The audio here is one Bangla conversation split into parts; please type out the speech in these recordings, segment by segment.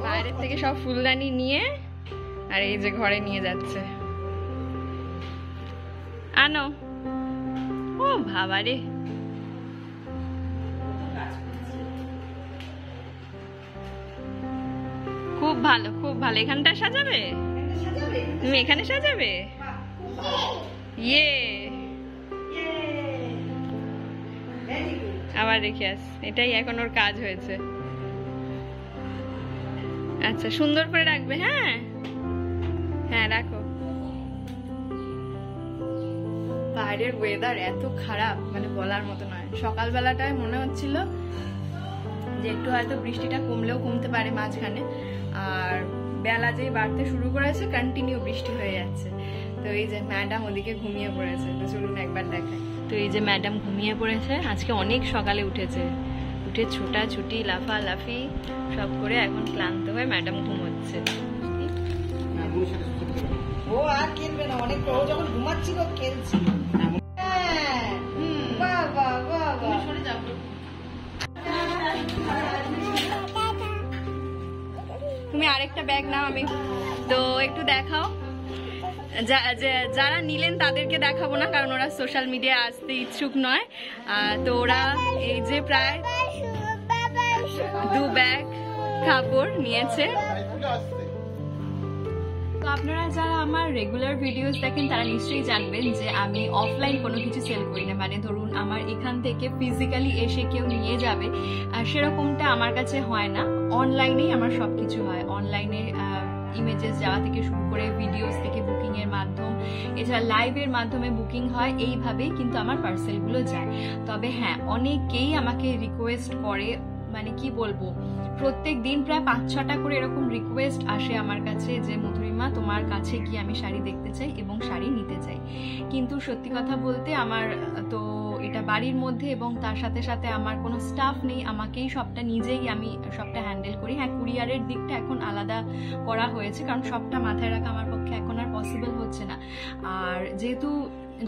বাইরের থেকে সব ফুলদানি নিয়ে আর এই যে ঘরে নিয়ে যাচ্ছে। আনো। ও বাবারে, খুব ভালো খুব ভালো। এখানটা সাজাবে? তুমি এখানে সাজাবে? ইয়ে, আবার রেখে আস। এটাই এখন ওর কাজ হয়েছে। আচ্ছা, সুন্দর করে রাখবে। হ্যাঁ হ্যাঁ, রাখো। বাইরের ওয়েদার এত খারাপ, মানে বলার মতো নয়। সকালবেলাটায় মনে হচ্ছিল যে একটু হয়তো বৃষ্টিটা কমলেও কমতে পারে মাঝখানে, আর বেলা যেই বাড়তে শুরু করেছে কন্টিনিউ বৃষ্টি হয়ে যাচ্ছে। তো এই যে ম্যাডাম ওদিকে ঘুমিয়ে পড়েছে, তো চলুন একবার দেখাই। তো এই যে ম্যাডাম ঘুমিয়ে পড়েছে, আজকে অনেক সকালে উঠেছে, উঠে ছোটাছুটি লাফালাফি সব করে এখন ক্লান্ত হয়ে ম্যাডাম ঘুমোচ্ছে। ও আর খেলবে না, অনেক ও যখন ঘুমাচ্ছিল খেলছিল। তুমি আরেকটা ব্যাগ নাও, আমি তো একটু দেখাও। যারা নিলেন তাদেরকে দেখাবো না, কারণ ওরা সোশ্যাল মিডিয়া আসতে ইচ্ছুক নয়। তো ওরা এই যে প্রায় 2 ব্যাগ কাপড় নিয়েছে। তো আপনারা যারা আমার রেগুলার ভিডিওস দেখেন তারা নিশ্চয়ই জানবেন যে আমি অফলাইন কোনো কিছু সেল করি না। মানে ধরুন আমার এখান থেকে ফিজিক্যালি এসে কেউ নিয়ে যাবে আর সেরকমটা আমার কাছে হয় না। অনলাইনেই আমার সবকিছু হয়। অনলাইনে ইমেজেস যাওয়া থেকে শুরু করে ভিডিওস থেকে বুকিং এর মাধ্যম, এছাড়া লাইভের মাধ্যমে বুকিং হয়। এইভাবেই কিন্তু আমার পার্সেলগুলো যায়। তবে হ্যাঁ, অনেকেই আমাকে রিকোয়েস্ট করে, মানে কি বলবো, প্রত্যেক দিন প্রায় 5-6টা করে এরকম রিকোয়েস্ট আসে আমার কাছে যে মধুরিমা তোমার কাছে গিয়ে আমি শাড়ি দেখতে চাই এবং শাড়ি নিতে চাই। কিন্তু সত্যি কথা বলতে আমার তো এটা বাড়ির মধ্যে এবং তার সাথে সাথে আমার কোনো স্টাফ নেই, আমাকেই সবটা নিজেই আমি সবটা হ্যান্ডেল করি। হ্যাঁ, কুরিয়ারের দিকটা এখন আলাদা করা হয়েছে, কারণ সবটা মাথায় রাখা আমার পক্ষে এখন আর পসিবল হচ্ছে না। আর যেহেতু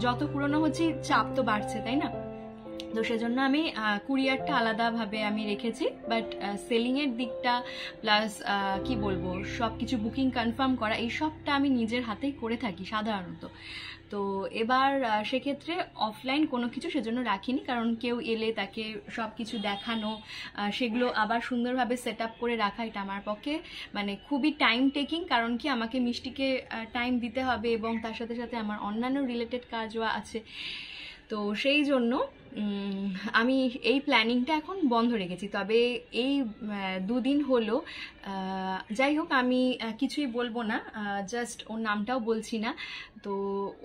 যত পুরনো হচ্ছে চাপ তো বাড়ছে, তাই না? তো সেজন্য আমি কুরিয়ারটা আলাদাভাবে আমি রেখেছি। বাট সেলিংয়ের দিকটা প্লাস কি বলবো, সব কিছু বুকিং কনফার্ম করা, এই সবটা আমি নিজের হাতেই করে থাকি সাধারণত। তো এবার সেক্ষেত্রে অফলাইন কোনো কিছু সেজন্য রাখিনি, কারণ কেউ এলে তাকে সব কিছু দেখানো, সেগুলো আবার সুন্দরভাবে সেট আপ করে রাখা, এটা আমার পক্ষে মানে খুবই টাইম টেকিং। কারণ কি, আমাকে মিষ্টিকে টাইম দিতে হবে এবং তার সাথে সাথে আমার অন্যান্য রিলেটেড কাজও আছে। তো সেই জন্য আমি এই প্ল্যানিংটা এখন বন্ধ রেখেছি। তবে এই 2 দিন হলো, যাই হোক আমি কিছুই বলবো না, জাস্ট ওর নামটাও বলছি না। তো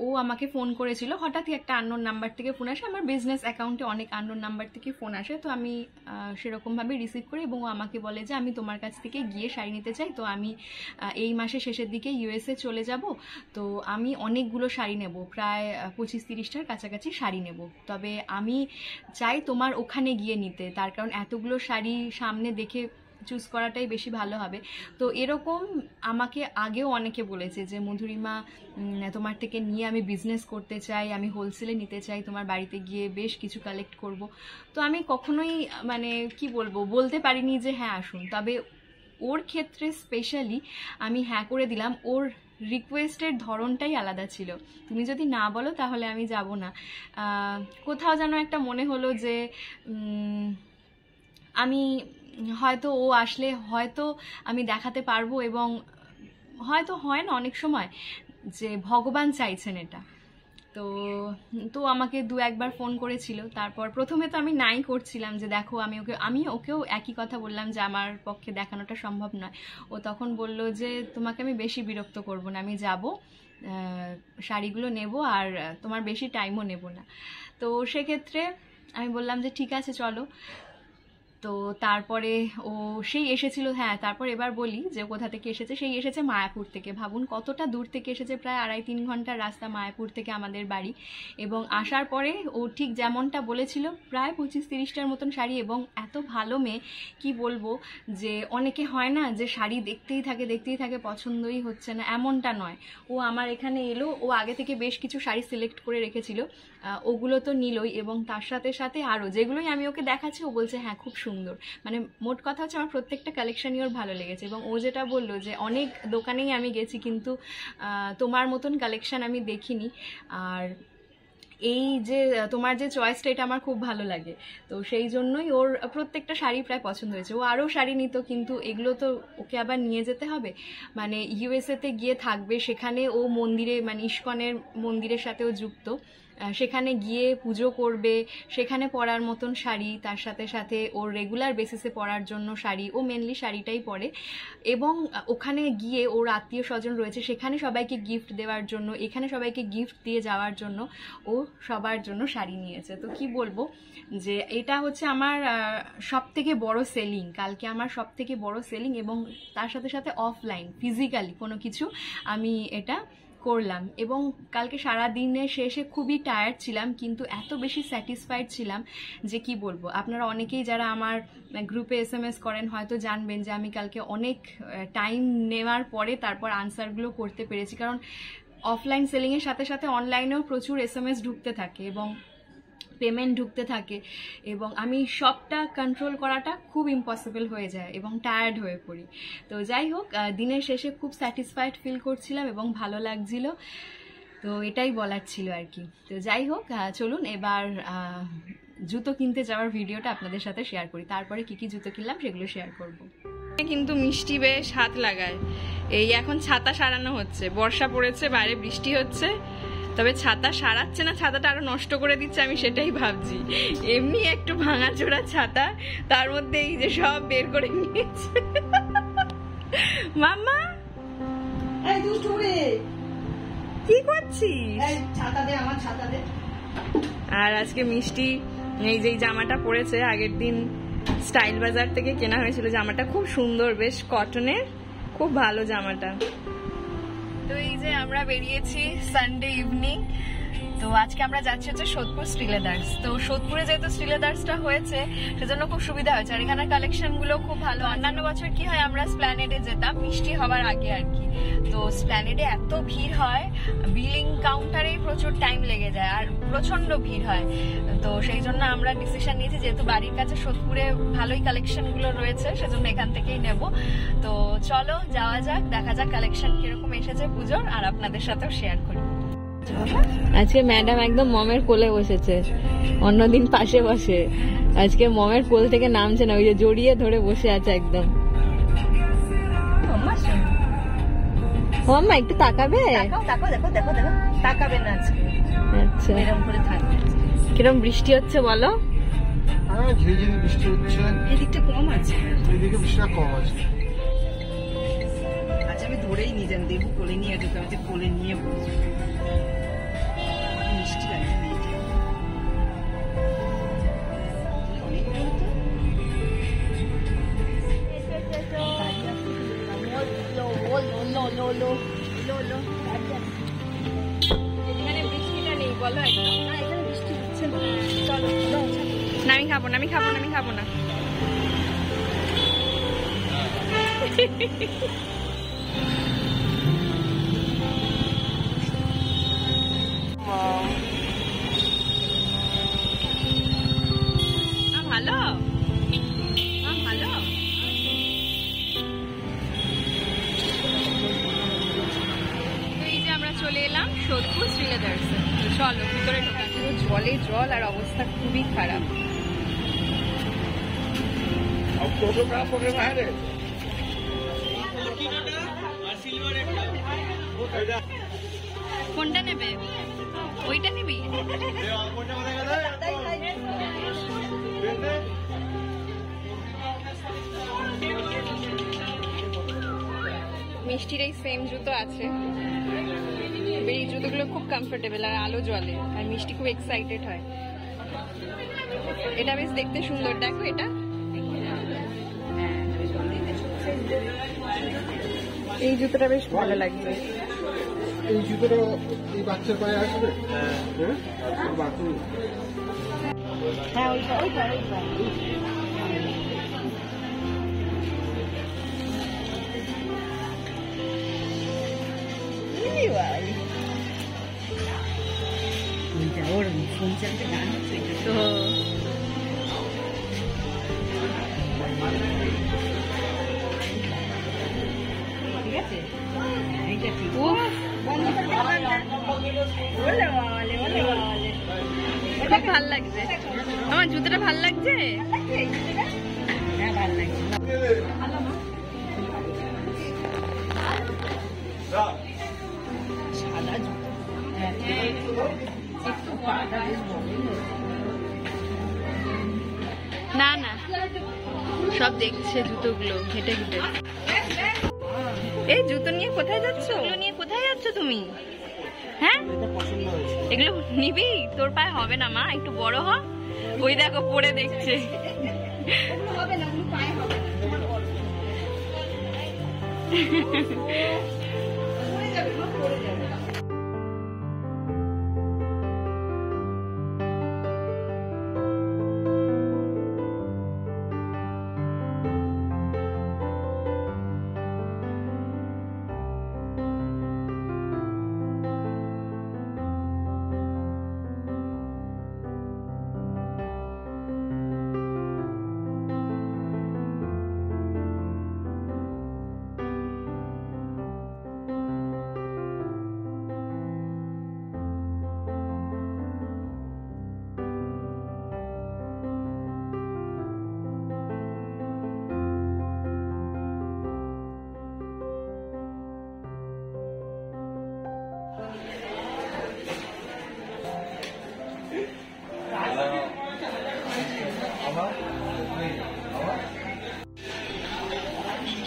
ও আমাকে ফোন করেছিল, হঠাৎই একটা আননোন নাম্বার থেকে ফোন আসে। আমার বিজনেস অ্যাকাউন্টে অনেক আননোন নাম্বার থেকে ফোন আসে, তো আমি সেরকমভাবে রিসিভ করি এবং ও আমাকে বলে যে আমি তোমার কাছ থেকে গিয়ে শাড়ি নিতে চাই। তো আমি এই মাসের শেষের দিকে ইউএসএ চলে যাব, তো আমি অনেকগুলো শাড়ি নেব, প্রায় 25-30টার কাছাকাছি শাড়ি নেব। তবে আমি চাই তোমার ওখানে গিয়ে নিতে, তার কারণ এতগুলো শাড়ি সামনে দেখে চুজ করাটাই বেশি ভালো হবে। তো এরকম আমাকে আগেও অনেকে বলেছে যে মধুরিমা তোমার থেকে নিয়ে আমি বিজনেস করতে চাই, আমি হোলসেলে নিতে চাই, তোমার বাড়িতে গিয়ে বেশ কিছু কালেক্ট করব। তো আমি কখনোই মানে কি বলবো, বলতে পারিনি যে হ্যাঁ আসুন। তবে ওর ক্ষেত্রে স্পেশালি আমি হ্যাঁ করে দিলাম। ওর রিকোয়েস্টের ধরনটাই আলাদা ছিল। তুমি যদি না বলো তাহলে আমি যাব না। কোথাও যেন একটা মনে হলো যে আমি হয়তো ও আসলে হয়তো আমি দেখাতে পারবো, এবং হয়তো হয় না অনেক সময় যে ভগবান চাইছেন এটা। তো আমাকে 2-1বার ফোন করেছিল। তারপর প্রথমে তো আমি নাই করছিলাম যে দেখো, আমি ওকেও একই কথা বললাম যে আমার পক্ষে দেখানোটা সম্ভব নয়। ও তখন বলল যে তোমাকে আমি বেশি বিরক্ত করব না, আমি যাব, শাড়িগুলো নেব, আর তোমার বেশি টাইমও নেব না। তো সেক্ষেত্রে আমি বললাম যে ঠিক আছে চলো। তো তারপরে ও সেই এসেছিল। হ্যাঁ, তারপর এবার বলি যে কোথা থেকে এসেছে। সেই এসেছে মায়াপুর থেকে। ভাবুন কতটা দূর থেকে এসেছে, প্রায় 2.5-3 ঘন্টার রাস্তা মায়াপুর থেকে আমাদের বাড়ি। এবং আসার পরে ও ঠিক যেমনটা বলেছিল প্রায় 25-30টার মতন শাড়ি, এবং এত ভালো মেয়ে কি বলবো, যে অনেকে হয় না যে শাড়ি দেখতেই থাকে পছন্দই হচ্ছে না, এমনটা নয়। ও আমার এখানে এলো, ও আগে থেকে বেশ কিছু শাড়ি সিলেক্ট করে রেখেছিল, ওগুলো তো নিলই, এবং তার সাথে সাথে আরও যেগুলোই আমি ওকে দেখাচ্ছি ও বলছে হ্যাঁ খুব সুন্দর সুন্দর। মানে মোট কথা হচ্ছে আমার প্রত্যেকটা কালেকশনই ওর ভালো লেগেছে। এবং ও যেটা বললো যে অনেক দোকানেই আমি গেছি কিন্তু তোমার মতন কালেকশন আমি দেখিনি, আর এই যে তোমার যে চয়েসটা এটা আমার খুব ভালো লাগে। তো সেই জন্যই ওর প্রত্যেকটা শাড়ি প্রায় পছন্দ হয়েছে। ও আরও শাড়ি নিত, কিন্তু এগুলো তো ওকে আবার নিয়ে যেতে হবে, মানে ইউএসএতে গিয়ে থাকবে, সেখানে ও মন্দিরে মানে ইস্কনের মন্দিরের সাথেও যুক্ত, সেখানে গিয়ে পুজো করবে, সেখানে পরার মতন শাড়ি, তার সাথে সাথে ওর রেগুলার বেসিসে পরার জন্য শাড়ি, ও মেনলি শাড়িটাই পরে। এবং ওখানে গিয়ে ওর আত্মীয় স্বজন রয়েছে, সেখানে সবাইকে গিফট দেওয়ার জন্য, এখানে সবাইকে গিফট দিয়ে যাওয়ার জন্য ও সবার জন্য শাড়ি নিয়েছে। তো কি বলবো যে এটা হচ্ছে আমার সব থেকে বড় সেলিং, কালকে আমার সব থেকে বড় সেলিং। এবং তার সাথে সাথে অফলাইন ফিজিক্যালি কোনো কিছু আমি এটা করলাম। এবং কালকে সারা দিনের শেষে খুবই টায়ার্ড ছিলাম, কিন্তু এত বেশি স্যাটিসফাইড ছিলাম যে কি বলবো। আপনারা অনেকেই যারা আমার গ্রুপে SMS করেন হয়তো জানবেন যে আমি কালকে অনেক টাইম নেওয়ার পরে তারপর আনসারগুলো করতে পেরেছি, কারণ অফলাইন সেলিংয়ের সাথে সাথে অনলাইনেও প্রচুর SMS ঢুকতে থাকে এবং পেমেন্ট ঢুকতে থাকে, এবং আমি সবটা কন্ট্রোল করাটা খুব ইম্পসিবল হয়ে যায় এবং টায়ার্ড হয়ে পড়ি। তো যাই হোক, দিনের শেষে খুব স্যাটিসফাইড ফিল করছিলাম এবং ভালো লাগছিল। তো এটাই বলার ছিল আর কি। তো যাই হোক, চলুন এবার জুতো কিনতে যাওয়ার ভিডিওটা আপনাদের সাথে শেয়ার করি, তারপরে কি কি জুতো কিনলাম সেগুলো শেয়ার করব। কিন্তু মিষ্টি বেশ হাত লাগায়। এই এখন ছাতা সারানো হচ্ছে, বর্ষা পড়েছে, বাইরে বৃষ্টি হচ্ছে, তবে ছাতা সারাচ্ছে না, ছাতাটা আরো নষ্ট করে দিচ্ছে, আমি সেটাই ভাবছি। এমনি একটু ভাঙাচোরা ছাতা, তার মধ্যে এই যে সব বের করে নিয়েছে। মাম্মা কি করছিস? ছাতা দে, আমার ছাতা দে। আর আজকে মিষ্টি এই যে জামাটা পরেছে, আগের দিন স্টাইল বাজার থেকে কেনা হয়েছিল জামাটা, খুব সুন্দর, বেশ কটনের, খুব ভালো জামাটা। তো এই যে আমরা বেরিয়েছি সানডে ইভিনিং। তো আজকে আমরা যাচ্ছি হচ্ছে সোদপুর শ্রীলেদার্স। তো সোদপুরে যেহেতু শ্রীলেদার্সটা হয়েছে সেজন্য খুব সুবিধা হয়েছে, আর এখানে কালেকশন গুলো খুব ভালো। অন্যান্য বছর কি হয়, আমরা স্প্ল্যানেডে যেতাম মিষ্টি হওয়ার আগে আর কি। তো স্প্ল্যানেডে এত ভিড় হয়, বিলিং কাউন্টারেই প্রচুর টাইম লেগে যায় আর প্রচন্ড ভিড় হয়। তো সেই জন্য আমরা ডিসিশন নিয়েছি যেহেতু বাড়ির কাছে সোদপুরে ভালোই কালেকশন গুলো রয়েছে, সেজন্য এখান থেকেই নেব। তো চলো যাওয়া যাক, দেখা যাক কালেকশন কিরকম এসেছে পুজোর, আর আপনাদের সাথেও শেয়ার করি। আজকে ম্যাডাম একদম মমের কোলে বসেছে, অন্যদিন পাশে বসে, আজকে মমের কোল থেকে নামছে না, ওই যে জড়িয়ে ধরে বসে আছে একদম। মাম্মা একটু তাকাবে? দেখো দেখো দেখো দেখো, তাকাবে না আজকে। আচ্ছা, এরকম করে থাকবে। কিরকম বৃষ্টি হচ্ছে বলো? ঝিরিঝিরি বৃষ্টি হচ্ছে, এদিকটা কম আছে, এদিকে বৃষ্টিটা কম আছে। আচ্ছা আমি ধরেই নিয়ে যান, দেবু কোলে নিয়ে যেতে, আমি কোলে নিয়ে বলছি মিষ্টি লাগে। এখানে বৃষ্টিটা নেই বলো একদম? এখানে বৃষ্টি হচ্ছে না। চলো, না আমি খাবো না, আমি খাবো না, আমি খাবো না। ভালো ভালো। এই যে আমরা চলে এলাম সোদপুর শ্রীলেদার্সে। চলো ভিতরে ঢোকা। পুরো জলে জল আর অবস্থা খুবই খারাপ। কোনটা নেবে? ওইটা নিবি? মিষ্টির এই সেম জুতো আছে, এই জুতোগুলো খুব কমফোর্টেবল আর আলো জ্বলে, আর মিষ্টি খুব এক্সাইটেড হয়। এটা বেশ দেখতে সুন্দর, দেখো এটা, এই জুতোটা বেশ ভালো লাগছে। এই জুতোটা এই বাচ্চার পায়ে আসবে? হ্যাঁ ওইটা ওইটা ওইটা। ওর ফোন চালতে গান হচ্ছে তো। ভাল লাগছে আমার জুতোটা, ভাল লাগছে। হ্যাঁ ভালো লাগছে। সাদা জুতো একটু পাটা বেশ বড়ই হয়েছে। না না সব দেখছে জুতোগুলো ঘেটে ঘেটে। এই জুতো নিয়ে কোথায় যাচ্ছ? এগুলো নিয়ে কোথায় যাচ্ছ তুমি? হ্যাঁ এগুলো নিবি? তোর পায়ে হবে না মা, একটু বড় হ। ওই দেখো পরে দেখছে। হবে না, পায়ে হবে না, তোমার বড় পড়ে যাবে, পড়ে যাবে।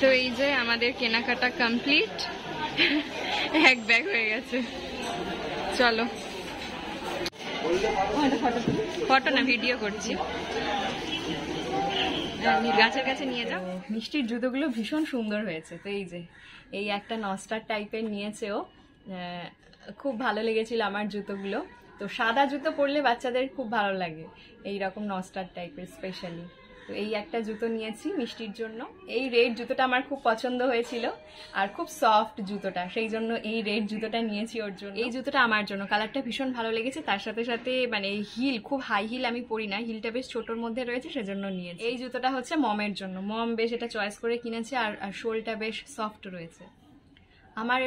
তো এই যে আমাদের কেনাকাটা কমপ্লিট, এক ব্যাগ হয়ে গেছে। চলো ফটো না ভিডিও করছি, গাছের কাছে নিয়ে যাও। মিষ্টির জুতোগুলো ভীষণ সুন্দর হয়েছে। তো এই যে এই একটা নস্টার টাইপের নিয়েছে ও, খুব ভালো লেগেছিল আমার জুতোগুলো। তো সাদা জুতো পরলে বাচ্চাদের খুব ভালো লাগে, এইরকম নস্টার টাইপের স্পেশালি। তো এই একটা জুতো নিয়েছি মিষ্টির জন্য। এই রেড জুতোটা আমার খুব পছন্দ হয়েছিল আর খুব সফট জুতোটা, সেই জন্য এই রেড জুতোটা নিয়েছি ওর জন্য। এই জুতোটা আমার জন্য, কালারটা ভীষণ ভালো লেগেছে। তার সাথে সাথে মানে হিল, খুব হাই হিল আমি পরি না, হিলটা বেশ ছোটোর মধ্যে রয়েছে সেজন্য নিয়েছি। এই জুতোটা হচ্ছে মমের জন্য, মম বেশ এটা চয়েস করে কিনেছে আর শোলটা বেশ সফট রয়েছে। আমার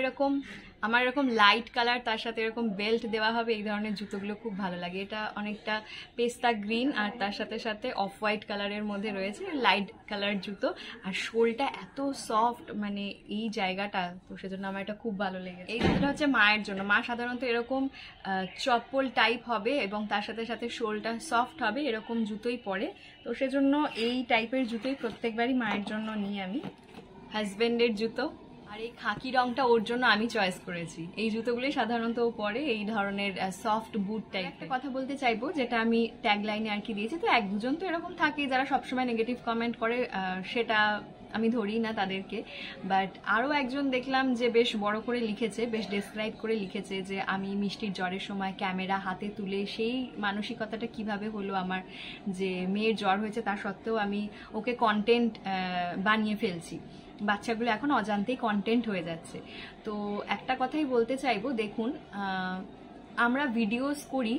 এরকম লাইট কালার, তার সাথে এরকম বেল্ট দেওয়া হবে, এই ধরনের জুতোগুলো খুব ভালো লাগে। এটা অনেকটা পেস্তা গ্রিন আর তার সাথে সাথে অফ হোয়াইট কালারের মধ্যে রয়েছে, লাইট কালার জুতো। আর শোলটা এত সফট, মানে এই জায়গাটা, তো সেজন্য আমার এটা খুব ভালো লেগেছে। এই জুতোটা হচ্ছে মায়ের জন্য, মা সাধারণত এরকম চপ্পল টাইপ হবে এবং তার সাথে সাথে শোলটা সফট হবে, এরকম জুতোই পরে। তো সেজন্য এই টাইপের জুতোই প্রত্যেকবারই মায়ের জন্য নিই আমি। হাজব্যান্ডের জুতো আর এই খাকি রংটা ওর জন্য আমি চয়েস করেছি। এই জুতোগুলোই সাধারণত ও পরে, এই ধরনের সফট বুট টাইপ। একটা কথা বলতে চাইবো, যেটা আমি ট্যাগ লাইনে আর কি দিয়েছি। তো এক দুজন তো এরকম থাকে যারা সবসময় নেগেটিভ কমেন্ট করে, সেটা আমি ধরি না তাদেরকে। বাট আরও একজন দেখলাম যে বেশ বড় করে লিখেছে, বেশ ডেসক্রাইব করে লিখেছে যে আমি মিষ্টির জ্বরের সময় ক্যামেরা হাতে তুলে, সেই মানসিকতাটা কিভাবে হলো আমার, যে মেয়ের জ্বর হয়েছে তা সত্ত্বেও আমি ওকে কন্টেন্ট বানিয়ে ফেলছি। বাচ্চাগুলো এখন অজান্তেই কন্টেন্ট হয়ে যাচ্ছে। তো একটা কথাই বলতে চাইবো, দেখুন আমরা ভিডিওস করি,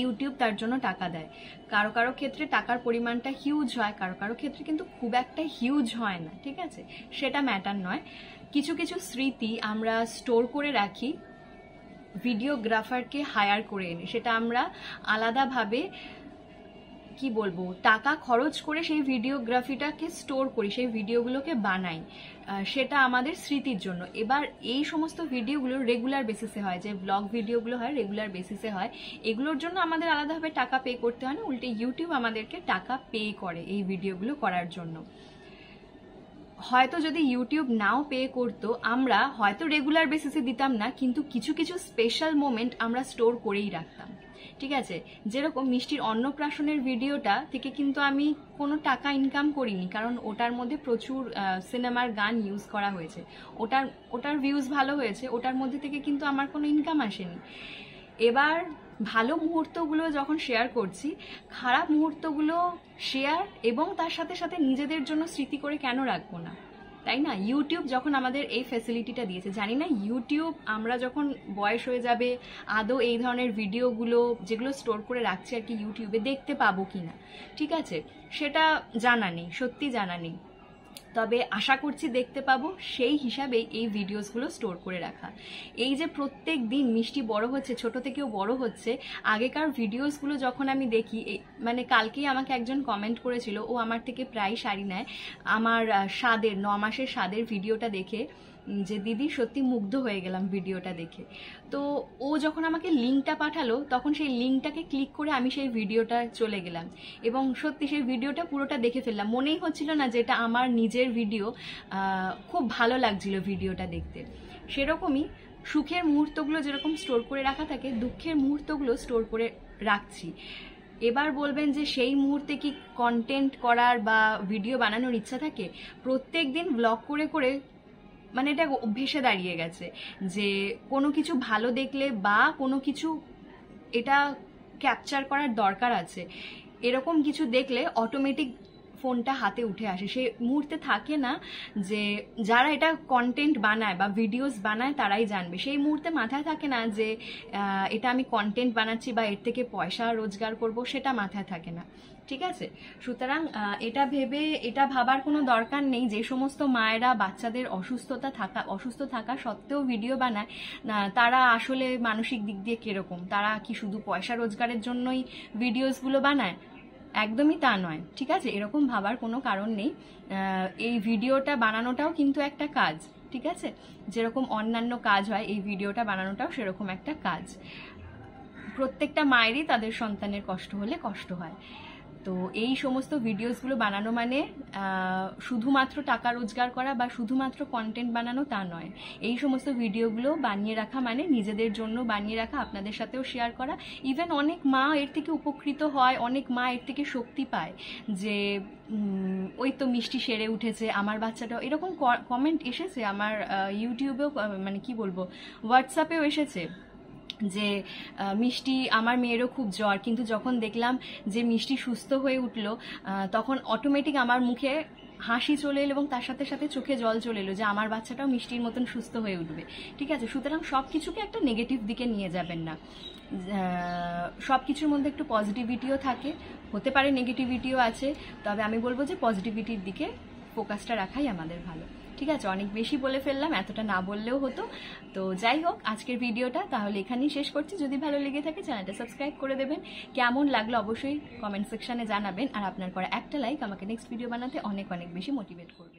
ইউটিউব তার জন্য টাকা দেয়। কারো কারো ক্ষেত্রে টাকার পরিমাণটা হিউজ হয়, কারো কারো ক্ষেত্রে কিন্তু খুব একটা হিউজ হয় না, ঠিক আছে? সেটা ম্যাটার নয়। কিছু কিছু স্মৃতি আমরা স্টোর করে রাখি ভিডিওগ্রাফারকে হায়ার করে এনে, সেটা আমরা আলাদাভাবে কি বলবো টাকা খরচ করে সেই ভিডিওগ্রাফিটাকে স্টোর করি, সেই ভিডিওগুলোকে বানাই, সেটা আমাদের স্মৃতির জন্য। এবার এই সমস্ত ভিডিওগুলো রেগুলার বেসিসে হয়, যে ব্লগ ভিডিওগুলো হয় রেগুলার বেসিসে হয়, এগুলোর জন্য আমাদের আলাদাভাবে টাকা পে করতে হয় না, উল্টে ইউটিউব আমাদেরকে টাকা পে করে এই ভিডিওগুলো করার জন্য। হয়তো যদি ইউটিউব নাও পে করতো, আমরা হয়তো রেগুলার বেসিসে দিতাম না, কিন্তু কিছু কিছু স্পেশাল মোমেন্ট আমরা স্টোর করেই রাখতাম, ঠিক আছে? যেরকম মিষ্টির অন্নপ্রাশনের ভিডিওটা থেকে কিন্তু আমি কোনো টাকা ইনকাম করিনি, কারণ ওটার মধ্যে প্রচুর সিনেমার গান ইউজ করা হয়েছে, ওটার ভিউজ ভালো হয়েছে, ওটার মধ্যে থেকে কিন্তু আমার কোনো ইনকাম আসেনি। এবার ভালো মুহূর্তগুলো যখন শেয়ার করছি, খারাপ মুহূর্তগুলো শেয়ার এবং তার সাথে সাথে নিজেদের জন্য স্মৃতি করে কেন রাখবো না, তাই না? ইউটিউব যখন আমাদের এই ফ্যাসিলিটিটা দিয়েছে, জানি না ইউটিউব আমরা যখন বয়স হয়ে যাবে আদৌ এই ধরনের ভিডিওগুলো যেগুলো স্টোর করে রাখছি আর কি ইউটিউবে দেখতে পাবো কিনা, ঠিক আছে? সেটা জানা নেই, সত্যি জানা নেই। তবে আশা করছি দেখতে পাবো, সেই হিসাবেই এই ভিডিওসগুলো স্টোর করে রাখা। এই যে প্রত্যেক দিন মিষ্টি বড় হচ্ছে, ছোট থেকেও বড় হচ্ছে, আগেকার ভিডিওসগুলো যখন আমি দেখি, মানে কালকেই আমাকে একজন কমেন্ট করেছিল, ও আমার থেকে প্রায় শাড়ি নেয়, আমার 9 মাসের স্বাদের ভিডিওটা দেখে, যে দিদি সত্যি মুগ্ধ হয়ে গেলাম ভিডিওটা দেখে। তো ও যখন আমাকে লিঙ্কটা পাঠালো, তখন সেই লিঙ্কটাকে ক্লিক করে আমি সেই ভিডিওটা চলে গেলাম এবং সত্যি সেই ভিডিওটা পুরোটা দেখে ফেললাম। মনেই হচ্ছিল না যে এটা আমার নিজের ভিডিও, খুব ভালো লাগছিল ভিডিওটা দেখতে। সেরকমই সুখের মুহূর্তগুলো যেরকম স্টোর করে রাখা থাকে, দুঃখের মুহূর্তগুলো স্টোর করে রাখছি। এবার বলবেন যে সেই মুহূর্তে কি কন্টেন্ট করার বা ভিডিও বানানোর ইচ্ছা থাকে? প্রত্যেক দিন ব্লগ করে করে মানে এটা অভ্যেসে দাঁড়িয়ে গেছে যে কোনো কিছু ভালো দেখলে বা কোনো কিছু এটা ক্যাপচার করার দরকার আছে, এরকম কিছু দেখলে অটোমেটিক ফোনটা হাতে উঠে আসে। সেই মুহূর্তে থাকে না যে যারা এটা কন্টেন্ট বানায় বা ভিডিওস বানায় তারাই জানবে, সেই মুহূর্তে মাথায় থাকে না যে এটা আমি কন্টেন্ট বানাচ্ছি বা এর থেকে পয়সা রোজগার করব, সেটা মাথায় থাকে না। ঠিক আছে, সুতরাং এটা ভাবার কোনো দরকার নেই যে সমস্ত মায়েরা বাচ্চাদের অসুস্থ থাকা সত্ত্বেও ভিডিও বানায়, তারা আসলে মানসিক দিক দিয়ে কিরকম, তারা কি শুধু পয়সা রোজগারের জন্যই ভিডিওসগুলো বানায়? একদমই তা নয়। ঠিক আছে, এরকম ভাবার কোনো কারণ নেই। এই ভিডিওটা বানানোটাও কিন্তু একটা কাজ। ঠিক আছে, যেরকম অন্যান্য কাজ হয়, এই ভিডিওটা বানানোটাও সেরকম একটা কাজ। প্রত্যেকটা মায়েরই তাদের সন্তানের কষ্ট হলে কষ্ট হয়। তো এই সমস্ত ভিডিওসগুলো বানানো মানে শুধুমাত্র টাকা রোজগার করা বা শুধুমাত্র কন্টেন্ট বানানো তা নয়। এই সমস্ত ভিডিওগুলো বানিয়ে রাখা মানে নিজেদের জন্য বানিয়ে রাখা, আপনাদের সাথেও শেয়ার করা। ইভেন অনেক মা এর থেকে উপকৃত হয়, অনেক মা এর থেকে শক্তি পায় যে ওই তো মিষ্টি সেরে উঠেছে, আমার বাচ্চাটাও। এরকম কমেন্ট এসেছে আমার ইউটিউবেও, মানে কি বলবো, হোয়াটসঅ্যাপেও এসেছে যে মিষ্টি, আমার মেয়েরও খুব জ্বর, কিন্তু যখন দেখলাম যে মিষ্টি সুস্থ হয়ে উঠলো, তখন অটোমেটিক আমার মুখে হাসি চলে এলো এবং তার সাথে সাথে চোখে জল চলে এলো যে আমার বাচ্চাটাও মিষ্টির মতন সুস্থ হয়ে উঠবে। ঠিক আছে, সুতরাং সব কিছুকে একটা নেগেটিভ দিকে নিয়ে যাবেন না। সব কিছুর মধ্যে একটু পজিটিভিটিও থাকে, হতে পারে নেগেটিভিটিও আছে, তবে আমি বলবো যে পজিটিভিটির দিকে ফোকাসটা রাখাই আমাদের ভালো। ঠিক আছে, অনেক বেশি বলে ফেললাম, এতটা না বললেও হতো। তো যাই হোক, আজকের ভিডিওটা তাহলে এখানেই শেষ করছি। যদি ভালো লেগে থাকে চ্যানেলটা সাবস্ক্রাইব করে দেবেন, কেমন লাগলো অবশ্যই কমেন্ট সেকশনে জানাবেন, আর আপনার করা একটা লাইক আমাকে নেক্সট ভিডিও বানাতে অনেক অনেক বেশি মোটিভেট করবে।